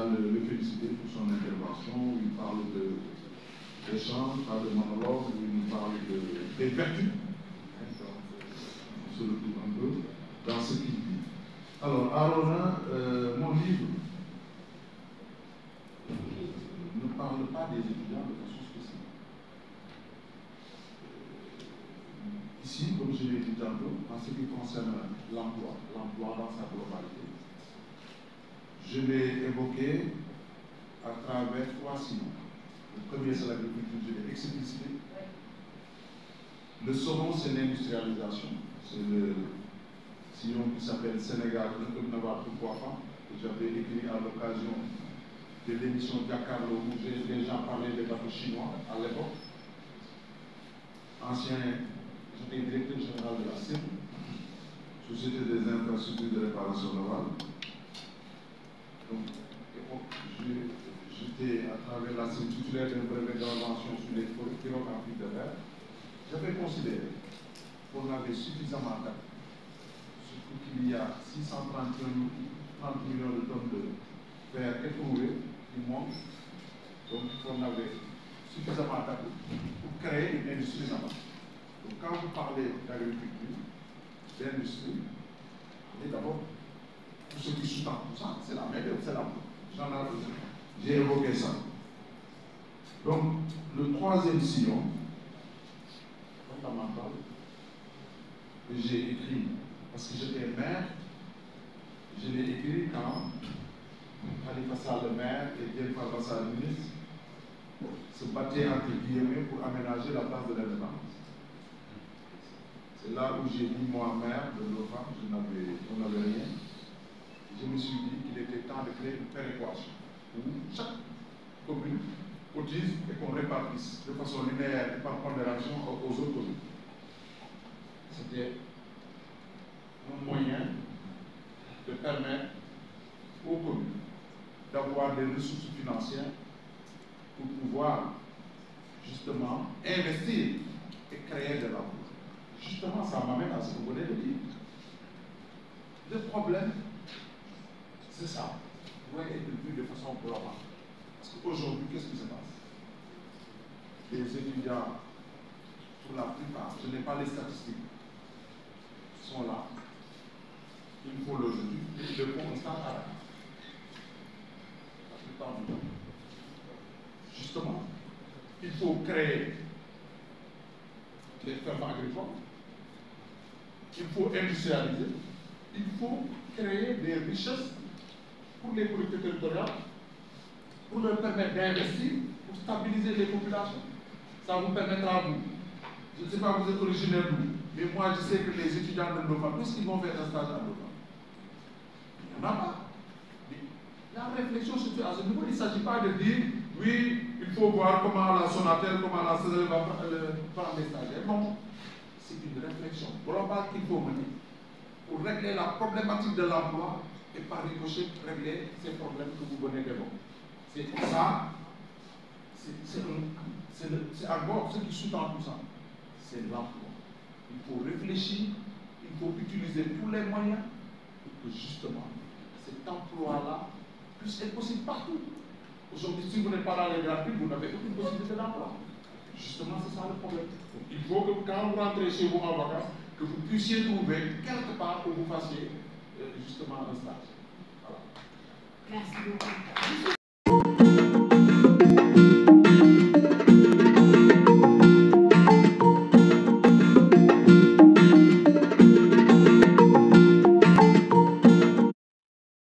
déjà le féliciter pour son intervention. Il parle d'échange, pas de monologue, il nous parle des vertus. On se retrouve un peu dans ce qu'il dit. Alors, Arona, mon livre ne parle pas des étudiants de façon spécifique. Ici, comme je l'ai dit tantôt, en ce qui concerne l'emploi dans sa globalité, je l'ai évoqué à travers 3 sillons. Le premier, c'est l'agriculture, je l'ai explicité. Le second, c'est l'industrialisation. C'est le sillon qui s'appelle Sénégal, Innova, pourquoi pas, que j'avais écrit à l'occasion de l'émission Giancarlo, où j'ai déjà parlé des bateaux chinois à l'époque. J'étais directeur général de la CIM, Société des infrastructures de réparation navale. Donc, j'étais à travers la CIM titulaire d'un brevet d'invention sur les pirogues en fibre de verre. J'avais considéré qu'on avait suffisamment d'appui, surtout qu'il y a 630 millions de tonnes de fer éprouvées qui montent, donc on avait suffisamment d'appui pour créer une industrie navale. Donc quand vous parlez d'agriculture, d'industrie, et d'abord, tout ce qui sous-tend tout ça, c'est la main-d'œuvre, c'est l'emploi. J'ai évoqué ça. Donc, le troisième sillon, fondamental, que j'ai écrit, parce que j'étais maire, je l'ai écrit quand Khalifa Sall le maire et Diène Farba Sall le ministre se battaient entre guillemets pour aménager la place de l'indépendance. C'est là où j'ai dit, moi, maire de l'OFAM, on n'avait rien. Je me suis dit qu'il était temps de créer une péréquation où chaque commune cotise et qu'on répartisse de façon linéaire et par pondération aux autres communes. C'était un moyen de permettre aux communes d'avoir des ressources financières pour pouvoir justement investir et créer de l'emploi. Justement, ça m'amène à ce que vous venez de dire. Le problème, c'est ça. Doit être vu de façon globale. Parce qu'aujourd'hui, qu'est-ce qui se passe? Les étudiants, pour la plupart, je n'ai pas les statistiques, sont là. Il faut le font un stade à la plupart du temps. Justement, il faut créer les fermes agricoles, il faut industrialiser, il faut créer des richesses pour les collectivités territoriales, pour leur permettre d'investir, pour stabiliser les populations. Ça vous permettra, vous. Je ne sais pas, vous êtes originaire d'où, mais moi je sais que les étudiants de l'OFAM, puisqu'ils vont faire un stage à l'OFAM, il n'y en a pas. La réflexion se fait à ce niveau. Il ne s'agit pas de dire, oui, il faut voir comment la Sonatel, comment la CEDEL va prendre les stagiaires. Non. C'est une réflexion globale qu'il faut mener pour régler la problématique de l'emploi et par ricochet régler ces problèmes que vous venez d'évoquer. C'est ça, c'est encore ce qui sous-tend tout ça. C'est l'emploi. Il faut réfléchir, il faut utiliser tous les moyens pour que justement cet emploi-là puisse être possible partout. Aujourd'hui, si vous n'êtes pas dans les grandes villes, vous n'avez aucune possibilité d'emploi. Justement, c'est ça le problème. Donc, il faut que quand vous rentrez chez vous en vacances, que vous puissiez trouver quelque part où vous fassiez justement un stage. Voilà. Merci beaucoup.